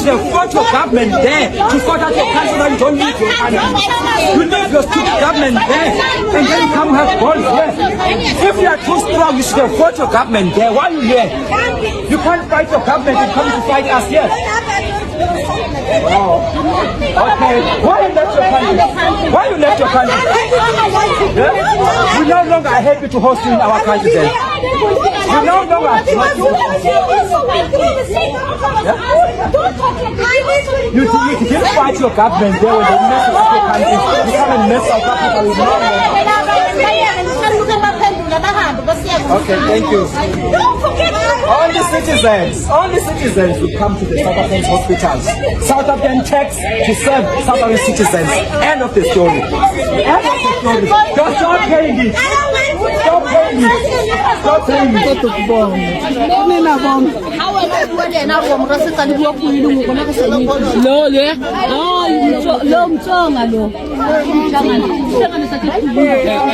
should have fought your government there to sort out your country when you don't need your country. You leave your stupid government there and then come have balls here. If you are too strong, you should have fought your government there. Why are you here? You can't fight your government and come to fight us here. Oh. Okay. Why you left your country? Why you left your country? Yeah? We no longer are happy to host you in our country then. We no longer are happy. You didn't fight your government there when they mess up your country. You come and mess up Africa with no longer. Okay, thank you. Only citizens will come to the South African hospitals. South African tax to serve South African citizens. End of the story. End of the story. Just stop paying it. Stop paying it. Stop paying it.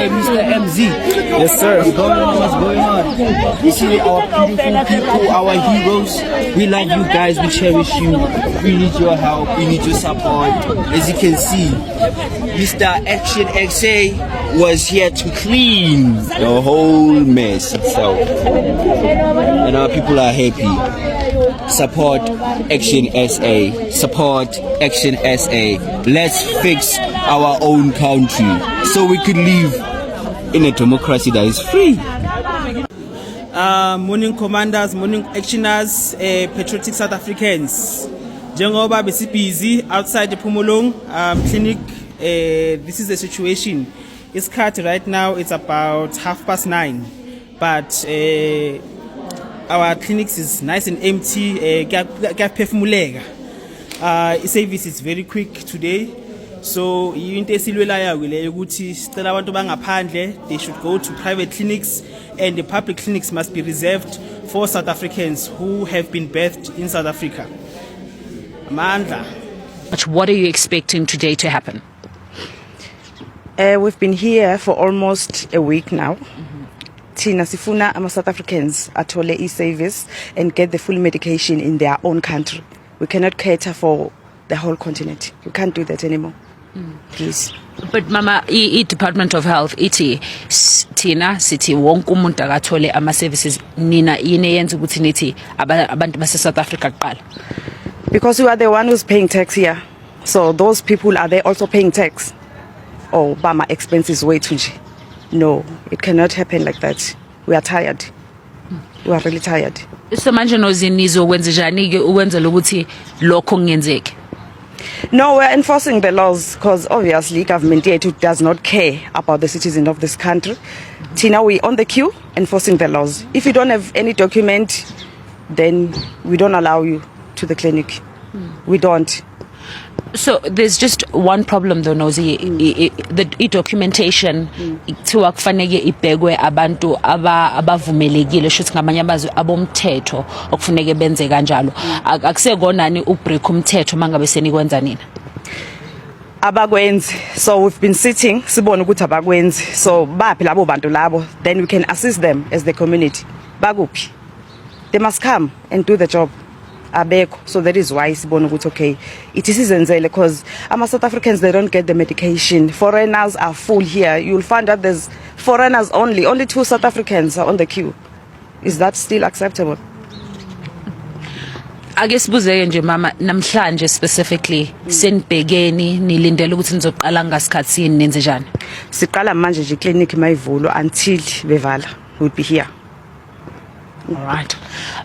Mr. MZ. Yes, sir. What's going on? What's going on? You see our beautiful people, our heroes. We love you guys. We cherish you. We need your help. We need your support. As you can see, Mr. ActionSA was here to clean the whole mess itself. And our people are happy. Support ActionSA. Support ActionSA. Let's fix our own country so we could live in a democracy that is free. Morning commanders, morning actioners, patriotic South Africans. Njengoba busy outside the Pumulong clinic. This is the situation. It's cut right now. It's about 9:30, but our clinics is nice and empty. Service is very quick today. So into esilwelayo le ukuthi sicela abantu bangaphandle they should go to private clinics, and the public clinics must be reserved for South Africans who have been birthed in South Africa. Amandla. What are you expecting today to happen? We've been here for almost a week now. Tina sifuna ama South Africans athole e-service and get the full medication in their own country. We cannot cater for the whole continent. We can't do that anymore. Please. But Mama, Department of Health iti Tina city wonke umuntu akathole ama services nina yini yenza ukuthi nithi abantu base South Africa kuqala? Because we are the one who's paying tax here. So those people, are they also paying tax? Or Bama expenses way too much? No, it cannot happen like that. We are tired. We are really tired. So manje nozinizo wenze njani ke ukwenzela ukuthi lokho kungenzeke? No, we're enforcing the laws because obviously government does not care about the citizens of this country. Tina, we're on the queue enforcing the laws. If you don't have any document, then we don't allow you to the clinic. We don't. So there's just one problem though, Nozi, the documentation kuthiwa kufanele ibhekwe abantu abavumelekile shothi ngamanye amazwi abomthetho okufanele benze kanjalo. Akusekonani ubreak umthetho mangabe senikwenza nina? Abakwenzi. So we've been sitting sibone ukuthi abakwenzi. So baphi labo bantu labo, then we can assist them as the community. Bakuphi? They must come and do the job. So that is why sibone ukuthi okay, it is izenzele because South Africans, they don't get the medication. Foreigners are full here. You'll find that there's foreigners only 2 South Africans are on the queue. Is that still acceptable? Ake sibuze nje mama namhlanje specifically senibhekeni nilindele ukuthi nizoqala ngasikhatsini nenze njani? Siqala manje nje clinic mayivulwa until bevala. We'll be here. All right.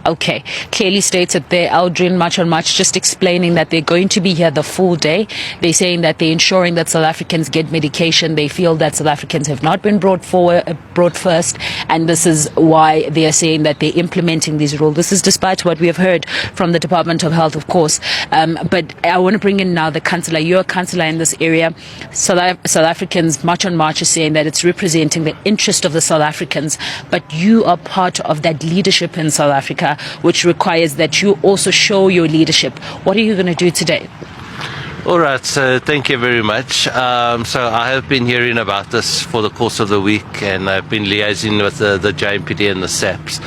Okay. Clearly stated there, Aldrin, much on much, just explaining that they're going to be here the full day. They're saying that they're ensuring that South Africans get medication. They feel that South Africans have not been brought first, and this is why they are saying that they're implementing these rules. This is despite what we have heard from the Department of Health, of course. But I want to bring in now the councillor. You're a councillor in this area. South Africans, much on march, is saying that it's representing the interest of the South Africans, but you are part of that leadership in South Africa, which requires that you also show your leadership. What are you going to do today? All right, so thank you very much. So I have been hearing about this for the course of the week, and I've been liaising with the JMPD and the SAPs.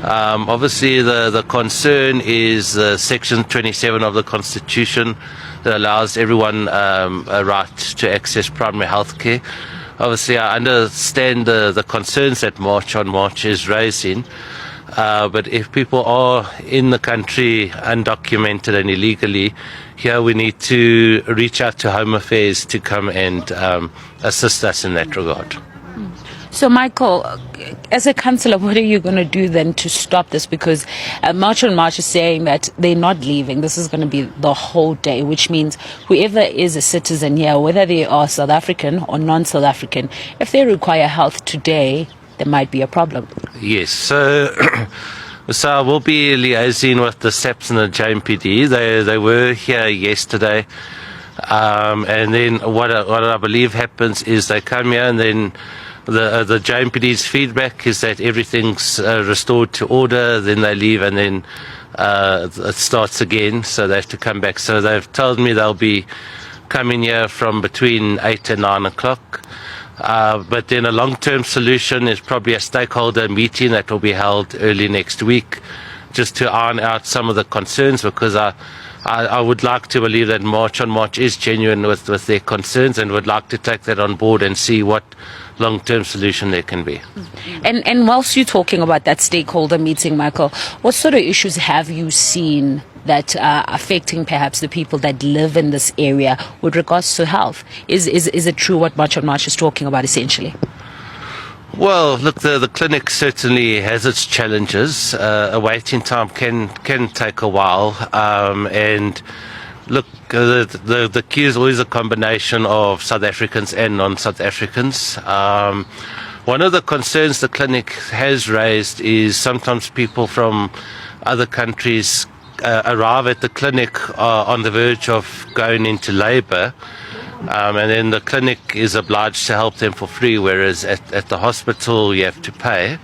Obviously, the concern is Section 27 of the Constitution that allows everyone a right to access primary health care. Obviously, I understand the concerns that March on March is raising, but if people are in the country undocumented and illegally, here we need to reach out to Home Affairs to come and assist us in that regard. So, Michael, as a councillor, what are you going to do then to stop this? Because March on March is saying that they're not leaving. This is going to be the whole day, which means whoever is a citizen here, whether they are South African or non-South African, if they require health today, there might be a problem. Yes, so I will be liaising with the SAPS and the JMPD. They were here yesterday, and then what I believe happens is they come here and then the JMPD's feedback is that everything's restored to order, then they leave and then it starts again, so they have to come back. So they've told me they'll be coming here from between 8 and 9 o'clock. But then a long-term solution is probably a stakeholder meeting that will be held early next week, just to iron out some of the concerns, because I would like to believe that March on March is genuine with their concerns, and would like to take that on board and see what long-term solution there can be. And whilst you're talking about that stakeholder meeting, Michael, what sort of issues have you seen that are affecting perhaps the people that live in this area with regards to health? Is it true what March on March is talking about essentially? Well, look, the clinic certainly has its challenges. A waiting time can take a while, and look, the queue is always a combination of South Africans and non-South Africans. One of the concerns the clinic has raised is sometimes people from other countries arrive at the clinic on the verge of going into labour, and then the clinic is obliged to help them for free, whereas at the hospital you have to pay.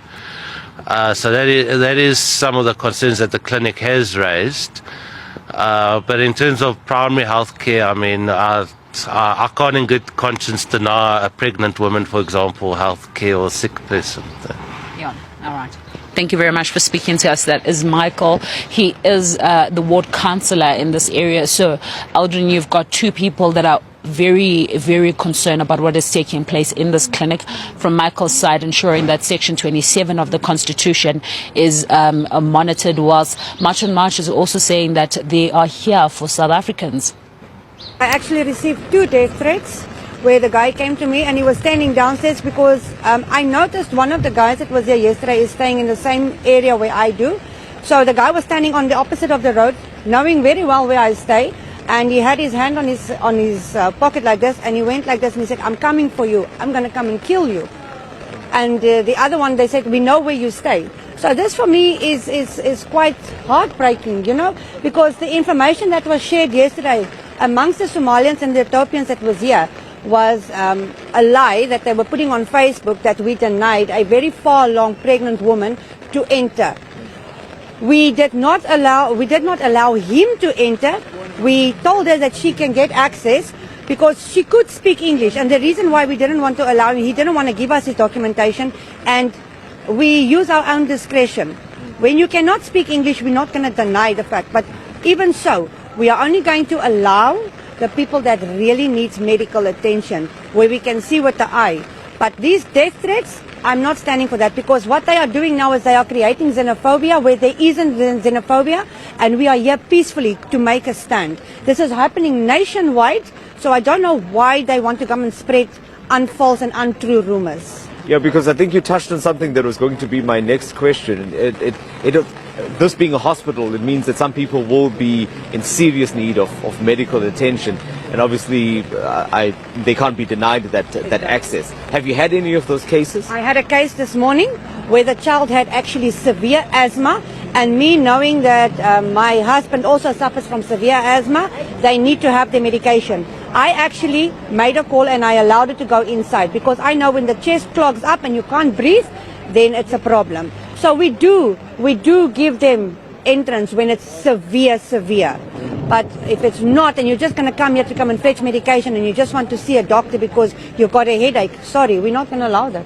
So that is some of the concerns that the clinic has raised. But in terms of primary health care, I mean, I can't in good conscience deny a pregnant woman, for example, health care, or a sick person. Yeah, all right. Thank you very much for speaking to us. That is Michael. He is the ward councillor in this area. So, Aldrin, you've got two people that are very, very concerned about what is taking place in this clinic. From Michael's side, ensuring that Section 27 of the Constitution is monitored, whilst March on March is also saying that they are here for South Africans. I actually received 2 death threats where the guy came to me and he was standing downstairs because I noticed one of the guys that was here yesterday is staying in the same area where I do. So the guy was standing on the opposite of the road, knowing very well where I stay. And he had his hand on his pocket like this, and he went like this, and he said, "I'm coming for you. I'm going to come and kill you." And the other one, they said, "We know where you stay." So this for me is quite heartbreaking, you know, because the information that was shared yesterday amongst the Somalians and the Ethiopians that was here was a lie that they were putting on Facebook, that we denied a very far long pregnant woman to enter. We did not allow him to enter. We told her that she can get access because she could speak English, and the reason why we didn't want to allow him, he didn't want to give us his documentation, and we use our own discretion. When you cannot speak English, we're not going to deny the fact, but even so, we are only going to allow the people that really needs medical attention, where we can see with the eye. But these death threats, I'm not standing for that, because what they are doing now is they are creating xenophobia where there isn't xenophobia, and we are here peacefully to make a stand. This is happening nationwide, so I don't know why they want to come and spread unfalse and untrue rumors. Yeah, because I think you touched on something that was going to be my next question. This being a hospital, it means that some people will be in serious need of medical attention, and obviously they can't be denied that access. Have you had any of those cases? I had a case this morning where the child had actually severe asthma, and me knowing that my husband also suffers from severe asthma, they need to have the medication. I actually made a call and I allowed it to go inside, because I know when the chest clogs up and you can't breathe, then it's a problem. So we do give them entrance when it's severe. But if it's not, and you're just going to come here to come and fetch medication, and you just want to see a doctor because you've got a headache, sorry, we're not going to allow that.